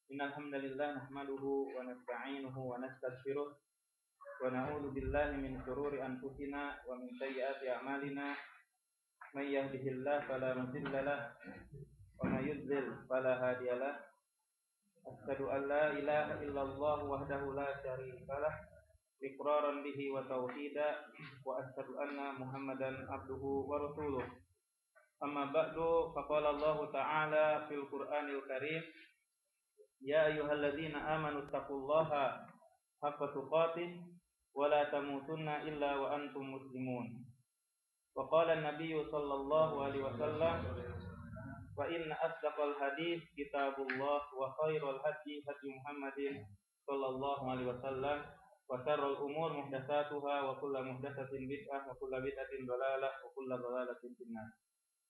Innal hamdalillah nahmaduhu wa nasta'inuhu wa nastaghfiruh wa na'udzu billahi min shururi anfusina wa min sayyiati a'malina. May yahdihillahu fala mudilla lahu wa may yudlil fala hadiya lahu. Asyhadu an la ilaha illallah wahdahu la syarika lah iqraran bihi wa tauhida wa asyhadu anna Muhammadan abduhu wa rasuluh. Amma ba'du, faqala Allah ta'ala fil Qur'anil Karim, ya ayyuhalladzina amanu taqullaha haqqa tuqatih wa la tamutunna illa wa antum muslimun. Wa qala an-nabiyyu sallallahu alaihi wasallam, wa inna asdaqal hadits kitabullah wa khairal hadyi hadyi Muhammadin sallallahu alaihi wasallam wa syarrul umur muhdatsatuha wa kullu muhdatsatin bid'ah wa kullu bid'atin dhalalah wa kullu dhalalatin finnar.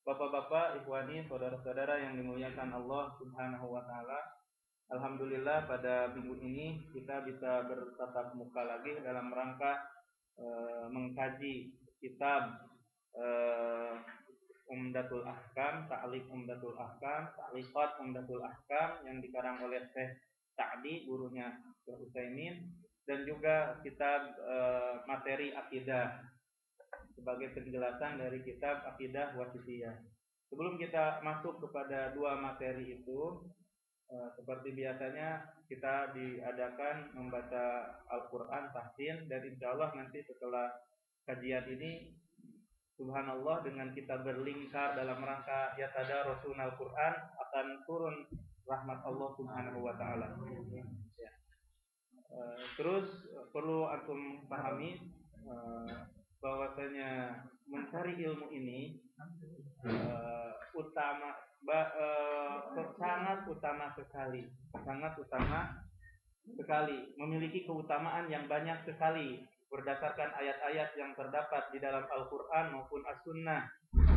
Bapak-bapak, ikhwani, saudara-saudara yang dimuliakan Allah Subhanahu wa taala. Alhamdulillah pada minggu ini kita bisa bertatap muka lagi dalam rangka mengkaji kitab Umdatul Ahkam, Ta'liq Umdatul Ahkam, Ta'liqat Umdatul Ahkam yang dikarang oleh Syekh Sa'di, gurunya Syekh Utsaimin, dan juga kitab materi akidah sebagai penjelasan dari kitab Aqidah Wasithiyah. Sebelum kita masuk kepada dua materi itu, seperti biasanya kita diadakan membaca Al-Quran tahsin, dan insya Allah nanti setelah kajian ini, subhanallah, dengan kita berlingkar dalam rangka yatadarusun Al-Quran, akan turun rahmat Allah Subhanahu wa taala. Terus perlu antum pahami bahwasanya mencari ilmu ini sangat utama sekali, memiliki keutamaan yang banyak sekali berdasarkan ayat-ayat yang terdapat di dalam Al-Quran maupun As-Sunnah.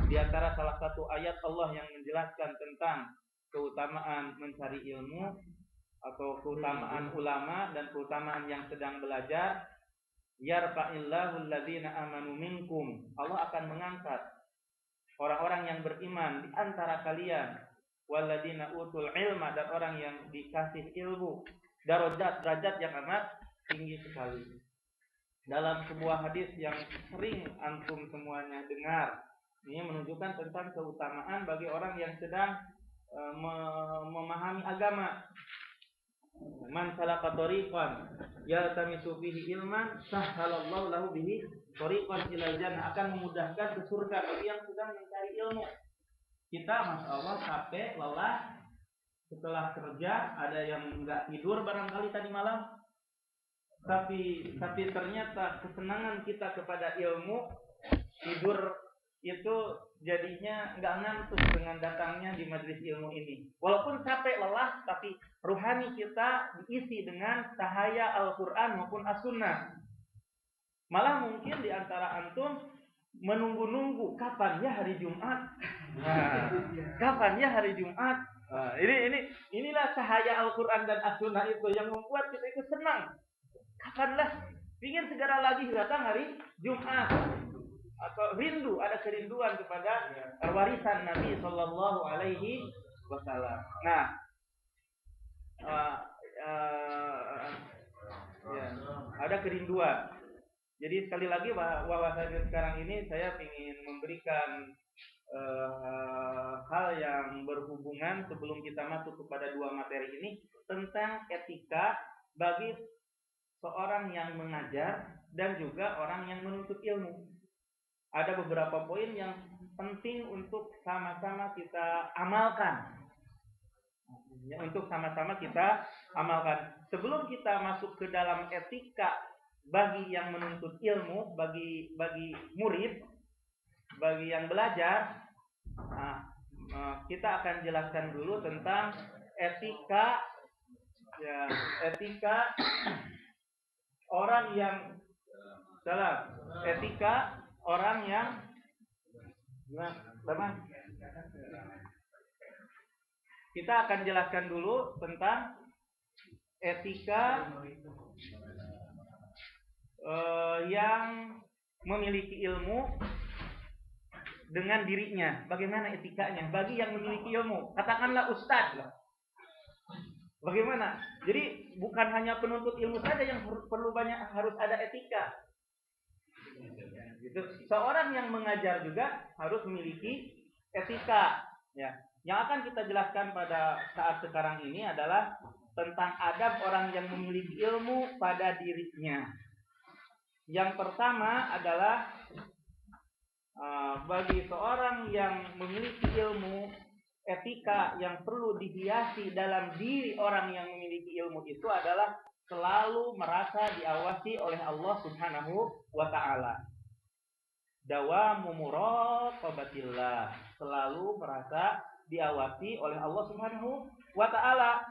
Di antara salah satu ayat Allah yang menjelaskan tentang keutamaan mencari ilmu atau keutamaan ulama dan keutamaan yang sedang belajar. Yarfa'illahu alladzina amanu minkum. Allah akan mengangkat orang-orang yang beriman di antara kalian, walladzina utul ilma, dan orang yang dikasih ilmu, derajat yang amat tinggi sekali. Dalam sebuah hadis yang sering antum semuanya dengar, ini menunjukkan tentang keutamaan bagi orang yang sedang memahami agama. Man salaka tariqan yaltamisu fihi ilman sahhalallahu lahu bihi tariqan ilal jannah, akan memudahkan ke surga bagi yang sedang mencari ilmu. Kita masyaallah capek, lelah setelah kerja, ada yang enggak tidur barangkali tadi malam, tapi ternyata kesenangan kita kepada ilmu, tidur itu jadinya enggak ngantuk dengan datangnya di majelis ilmu ini. Walaupun capek lelah, tapi ruhani kita diisi dengan cahaya Al-Quran maupun As-Sunnah. Malah mungkin di antara antum menunggu-nunggu kapan ya hari Jumat. Kapan ya hari Jumat? Inilah cahaya Al-Quran dan As-Sunnah itu yang membuat kita itu senang. Kapanlah ingin segera lagi datang hari Jumat, atau rindu, ada kerinduan kepada warisan Nabi Sallallahu Alaihi Wasallam. Nah, ada kerinduan. Jadi sekali lagi bahwasanya sekarang ini saya ingin memberikan hal yang berhubungan sebelum kita masuk kepada dua materi ini, tentang etika bagi seorang yang mengajar dan juga orang yang menuntut ilmu. Ada beberapa poin yang penting untuk sama-sama kita amalkan. Sebelum kita masuk ke dalam etika bagi yang menuntut ilmu, bagi murid, bagi yang belajar, kita akan jelaskan dulu tentang etika orang yang kita akan jelaskan dulu tentang etika yang memiliki ilmu dengan dirinya. Bagaimana etikanya bagi yang memiliki ilmu? Katakanlah ustaz. Bagaimana? Jadi bukan hanya penuntut ilmu saja yang perlu harus ada etika. Gitu. Seorang yang mengajar juga harus memiliki etika. Ya. Yang akan kita jelaskan pada saat sekarang ini adalah tentang adab orang yang memiliki ilmu pada dirinya. Yang pertama adalah bagi seorang yang memiliki ilmu, etika yang perlu dihiasi dalam diri orang yang memiliki ilmu itu adalah selalu merasa diawasi oleh Allah Subhanahu wa ta'ala. Dawamu muraqabatillah, selalu merasa diawasi oleh Allah Subhanahu wa ta'ala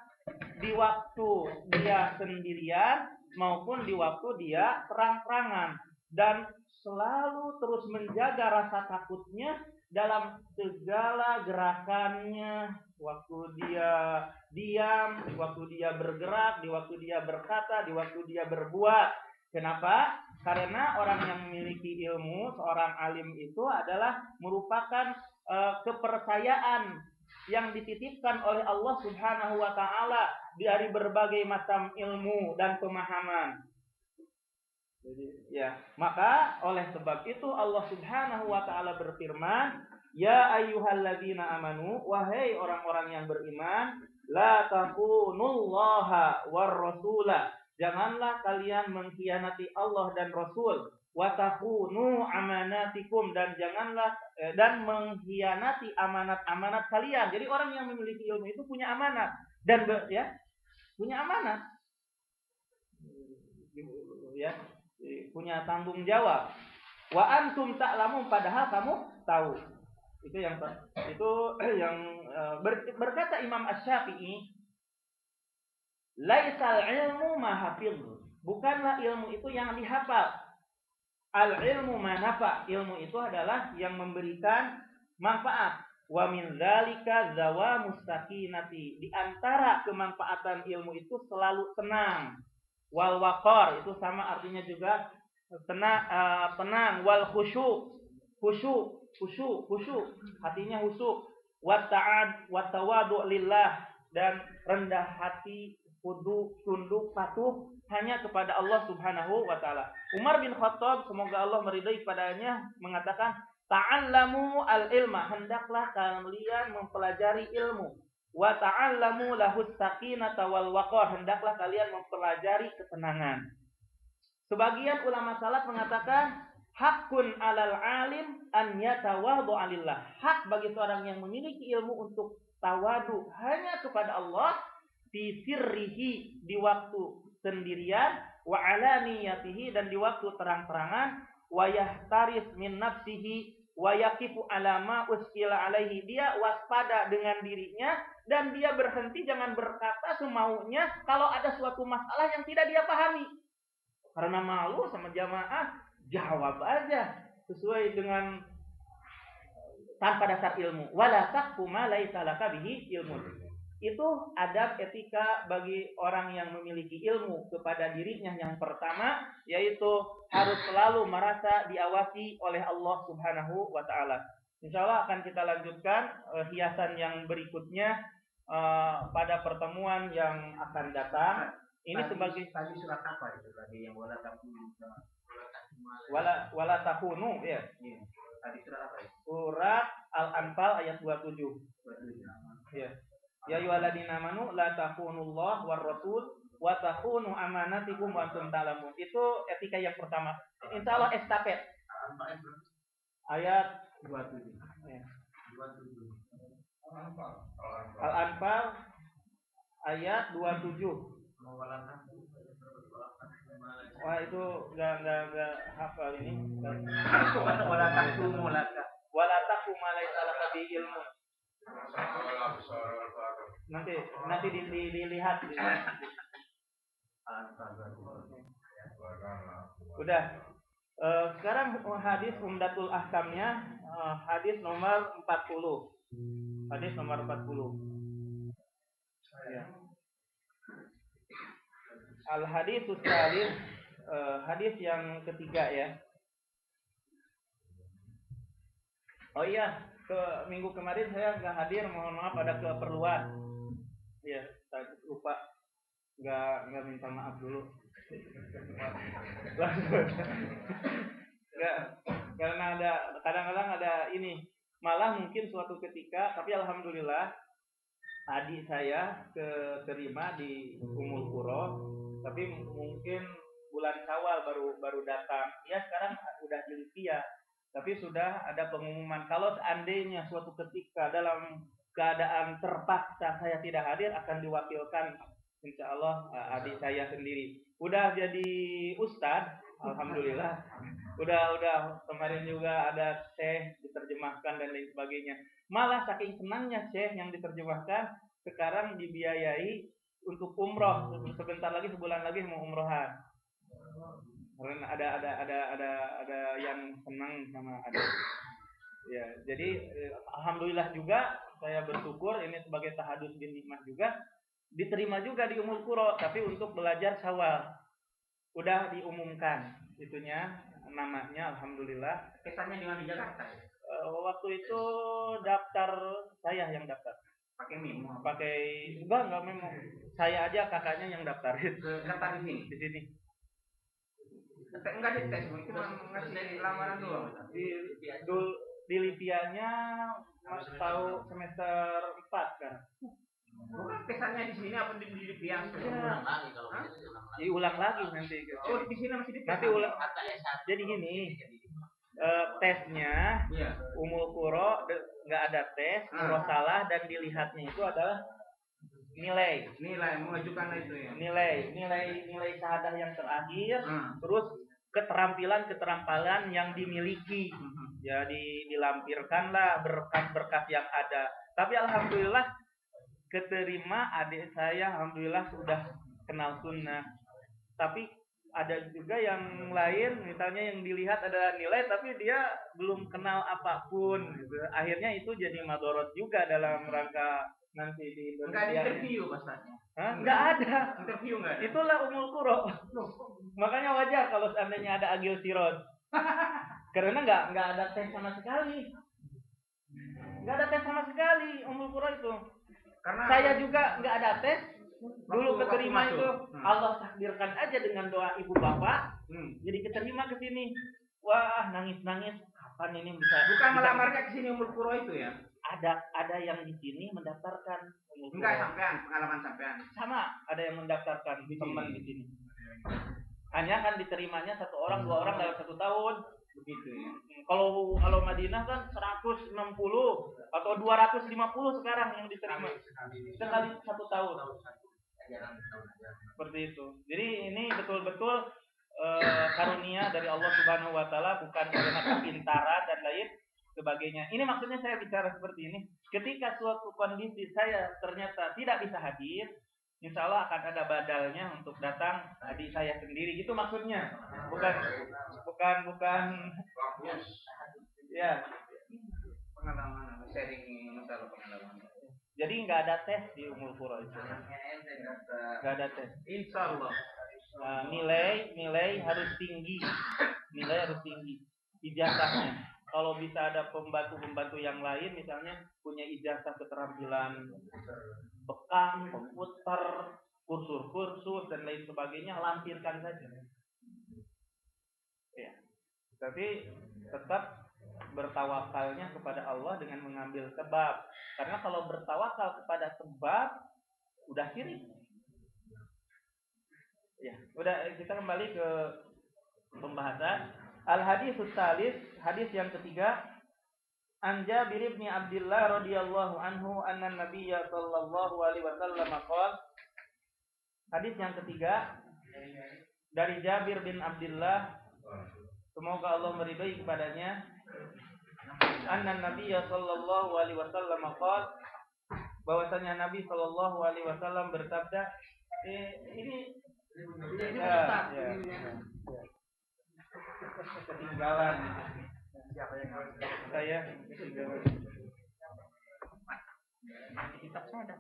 di waktu dia sendirian maupun di waktu dia terang-terangan, dan selalu terus menjaga rasa takutnya dalam segala gerakannya, waktu dia diam, di waktu dia bergerak, di waktu dia berkata, di waktu dia berbuat. Kenapa? Karena orang yang memiliki ilmu, seorang alim itu adalah merupakan kepercayaan yang dititipkan oleh Allah Subhanahu wa ta'ala dari berbagai macam ilmu dan pemahaman. Jadi, ya, maka oleh sebab itu Allah Subhanahu wa ta'ala berfirman, ya ayyuhalladzina amanu, wahai orang-orang yang beriman, la taqunullaha war rasula, janganlah kalian mengkhianati Allah dan Rasul, wa takhunu amanatikum, dan janganlah dan mengkhianati amanat-amanat kalian. Jadi orang yang memiliki ilmu itu punya amanat dan punya amanat. Ya, punya tanggung jawab. Wa antum ta'lamun, padahal kamu tahu. Itu yang berkata Imam Asy-Syafi'i, laisal ilmu ma hafiz, bukanlah ilmu itu yang dihafal. Al ilmu ma nafa, ilmu itu adalah yang memberikan manfaat. Wa min dzalika zawamus sakinati, di antara kemanfaatan ilmu itu selalu tenang. Wal waqar, itu sama artinya juga tenang. Wal khusyuk, hatinya khusyuk. Wa tawadu lillah, dan rendah hati, tunduk patuh hanya kepada Allah Subhanahu wa ta'ala. Umar bin Khattab, semoga Allah meridai padanya, mengatakan, ta'allamu al-ilma, hendaklah kalian mempelajari ilmu. Wa ta'allamu lahus sakinata wal waqar, hendaklah kalian mempelajari ketenangan. Sebagian ulama salaf mengatakan, hakun alal alim an yatawadhu alillah, hak bagi seorang yang memiliki ilmu untuk tawadu hanya kepada Allah, fi sirrihi, di waktu sendirian, wa alaniyatihi, dan di waktu terang-terangan, wa yahtaris min nafsihi wa yaqifu ala ma uskila alaihi, dia waspada dengan dirinya dan dia berhenti, jangan berkata semaunya kalau ada suatu masalah yang tidak dia pahami. Karena malu sama jamaah, jawab aja sesuai dengan tanpa dasar ilmu. Wala taqfu ma laisa laka bihi ilmun. Itu adab etika bagi orang yang memiliki ilmu kepada dirinya. Yang pertama yaitu harus selalu merasa diawasi oleh Allah Subhanahu wa ta'ala. Insyaallah akan kita lanjutkan hiasan yang berikutnya pada pertemuan yang akan datang. Ini sebagai tadi surat apa itu tadi yang wala takunu ya. Tadi surat apa itu? Surat Al-Anfal ayat 27. Ya. Ya ayyuhalladzina amanu la takhunullah war rasul wa takhunu amanatikum wa antum ta'lamun. Itu etika yang pertama. Insyaallah estafet. Ayat 27. Ya. 27. Al-Anfal ayat 27. Wah, itu enggak hafal ini. Wala taqumu laka. Wala taqum alaika laka bi ilmu. Nanti dilihat. Udah. Sekarang hadis Umdatul Ahkamnya, hadis nomor 40. Hadis nomor 40. Ya. Al-haditsus tsalits, hadis yang ketiga ya. Oh iya, minggu kemarin saya nggak hadir, mohon maaf, ada keperluan. Ya, saya lupa. nggak minta maaf dulu. Langsung. Nggak, karena ada kadang-kadang ada ini, malah mungkin suatu ketika, tapi alhamdulillah adik saya keterima di Ummul Qura, tapi mungkin bulan Syawal baru datang. Ya sekarang udah di Libya, tapi sudah ada pengumuman kalau seandainya suatu ketika dalam keadaan terpaksa saya tidak hadir, akan diwakilkan insya Allah adik saya sendiri. Udah jadi ustadz, alhamdulillah. Udah kemarin juga ada syekh diterjemahkan dan lain sebagainya. Malah saking senangnya syekh yang diterjemahkan, sekarang dibiayai untuk umroh. Sebentar lagi, sebulan lagi mau umrohan. Karena ada yang senang sama ada. Ya, jadi alhamdulillah juga saya bersyukur ini sebagai tahadus bin nikmah juga diterima juga di Ummul Qura, tapi untuk belajar Syawal. Udah diumumkan itunya namanya, alhamdulillah. Kesannya dengan di Jakarta. Waktu itu daftar, saya yang daftar. Pakai memo. Enggak memo. Saya aja, kakaknya yang daftar. Daftar di sini. Di sini. Enggak dites, cuma ngasih lamaran doang. Di Lipianya Mas tahu semester 4 kan? Bukan kesannya di sini apa di Libya? Ulang lagi kalau diulang lagi nanti. Oh, di sini masih di nanti ulang. Jadi gini, tesnya Ummul Qura nggak ada tes, kalau salah dan dilihatnya itu adalah nilai mengajukan itu ya. Nilai syahadah yang terakhir, terus keterampilan yang dimiliki. Jadi dilampirkanlah berkas-berkas yang ada. Tapi alhamdulillah keterima adik saya, alhamdulillah sudah kenal sunnah. Tapi ada juga yang lain, misalnya yang dilihat adalah nilai, tapi dia belum kenal apapun gitu. Akhirnya itu jadi madorot juga dalam rangka nanti di Indonesia. Enggak ada interview pasarnya. Enggak ada. Interview enggak ada. Itulah Ummul Qura. Makanya wajar kalau seandainya ada Agil Sirot. Karena enggak ada tes sama sekali. Enggak ada tes sama sekali Ummul Qura itu. Karena saya juga enggak ada tes. Dulu keterima itu Allah takdirkan aja dengan doa ibu bapak. Jadi keterima ke sini. Wah, nangis-nangis. Kapan ini bisa? Bukan melamarnya ke sini Ummul Qura itu ya. Ada yang di sini mendaftarkan Ummul Qura. Enggak, sampean, pengalaman sampean. Sama, ada yang mendaftarkan teman di sini. Hanya kan diterimanya 1 orang, 2 orang dalam 1 tahun. Begitu ya. Kalau Madinah kan 160 atau 250 sekarang yang diterima. Sekali 1 tahun. Seperti itu. Jadi ini betul-betul karunia dari Allah Subhanahu wa taala, bukan karena kepintaran dan lain sebagainya. Ini maksudnya saya bicara seperti ini. Ketika suatu kondisi saya ternyata tidak bisa hadir, insya Allah akan ada badalnya untuk datang adik saya sendiri. Itu maksudnya. Bukan ya. Pengalaman, sharing masalah pengalaman. Jadi nggak ada tes di Ummul Qura itu. Nggak ada tes. Insya Allah. Nilai harus tinggi. Nilai harus tinggi. Ijazahnya. Kalau bisa ada pembantu yang lain, misalnya punya ijazah keterampilan bekam, komputer, kursus dan lain sebagainya, lampirkan saja. Ya. Tapi tetap bertawakalnya kepada Allah dengan mengambil sebab. Karena kalau bertawakal kepada sebab, udah syirik. Ya, udah, kita kembali ke pembahasan. Al-haditsus salis, hadis yang ketiga. An Jabir bin Abdullah radhiyallahu anhu anna Nabiyya sallallahu alaihi wasallam qala. Hadis yang ketiga dari Jabir bin Abdullah, semoga Allah meridai kepadanya. Anna Nabiyya sallallahu alaihi wasallam qala, bahwasanya Nabi sallallahu alaihi wasallam bersabda, ini ya. Ketinggalan. Siapa yang saya ketinggalan? Kitab saya ada.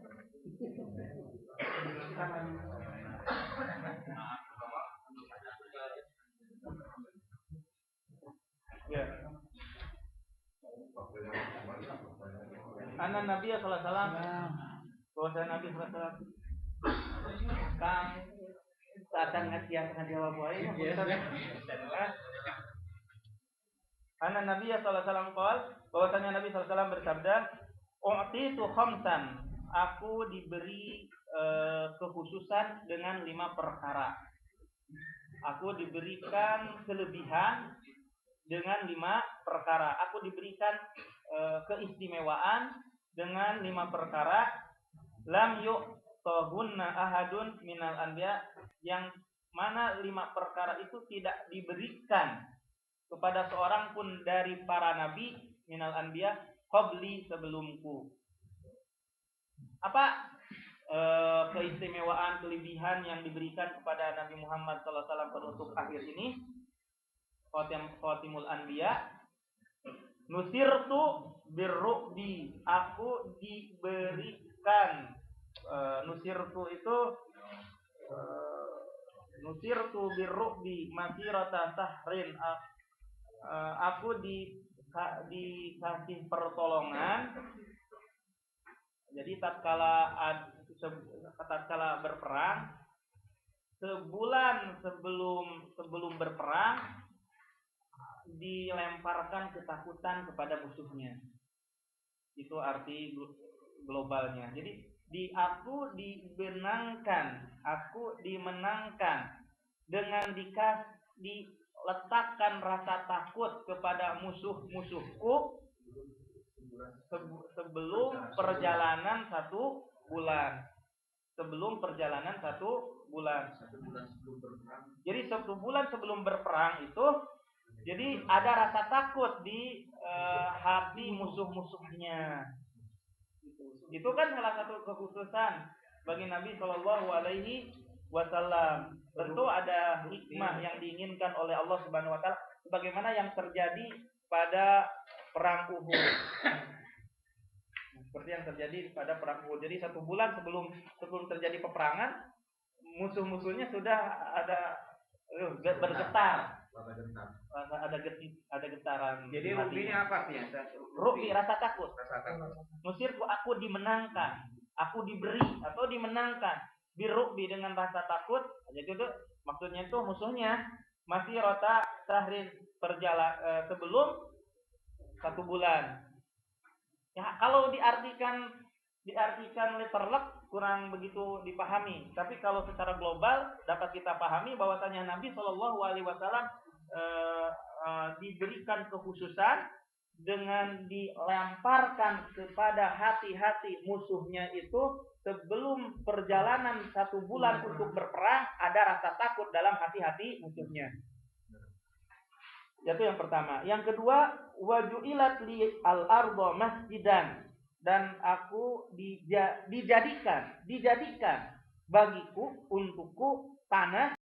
Ya. Anak Nabi sallallahu alaihi wasallam, bahwa Nabi sallallahu alaihi wasallam Kang saatan ngaji jawab wae. Anna Nabi sallallahu alaihi wasallam qaal, bahwasanya Nabi sallallahu alaihi wasallam bersabda, "U'titu khamsan." Aku diberi kekhususan dengan 5 perkara. Aku diberikan kelebihan dengan 5 perkara. Aku diberikan keistimewaan dengan 5 perkara. Lam yu'tahunna ahadun minal anbiya, yang mana 5 perkara itu tidak diberikan kepada seorang pun dari para nabi minal anbiya qabli, sebelumku. Apa keistimewaan, kelebihan yang diberikan kepada Nabi Muhammad sallallahu alaihi wasallam penutup akhir ini, Khatimul Anbiya? Nusirtu birru'bi, aku diberikan nusirtu itu nusirtu birru'bi masirata sahrin, aku dikasih pertolongan. Jadi tatkala berperang, sebulan sebelum berperang dilemparkan ketakutan kepada musuhnya. Itu arti globalnya. Jadi aku dimenangkan dengan diletakkan rasa takut kepada musuh-musuhku sebelum perjalanan 1 bulan. Sebelum perjalanan 1 bulan. Jadi 1 bulan sebelum berperang itu, jadi ada rasa takut di hati musuh-musuhnya. Itu kan salah satu kekhususan bagi Nabi Shallallahu Alaihi Wasallam. Tentu ada hikmah yang diinginkan oleh Allah Subhanahu Wa Taala, sebagaimana yang terjadi pada perang Uhud. Seperti yang terjadi pada perang Uhud. Jadi 1 bulan sebelum terjadi peperangan, musuh-musuhnya sudah ada bergetar. Ada getaran. Jadi rubinya apa artinya? Rubi rasa takut. Nusirku, aku dimenangkan, aku diberi atau dimenangkan. Birubi dengan rasa takut. Jadi itu maksudnya itu musuhnya masih rota sahrin, sebelum 1 bulan. Ya, kalau diartikan letterlek kurang begitu dipahami. Tapi kalau secara global dapat kita pahami bahwasanya Nabi Shallallahu Alaihi Wasallam diberikan kekhususan dengan dilemparkan kepada hati-hati musuhnya itu sebelum perjalanan 1 bulan untuk berperang, ada rasa takut dalam hati-hati musuhnya. Itu yang pertama. Yang kedua, wajuilat li al-ardo masjidan, dan aku dijadikan bagiku, untukku tanah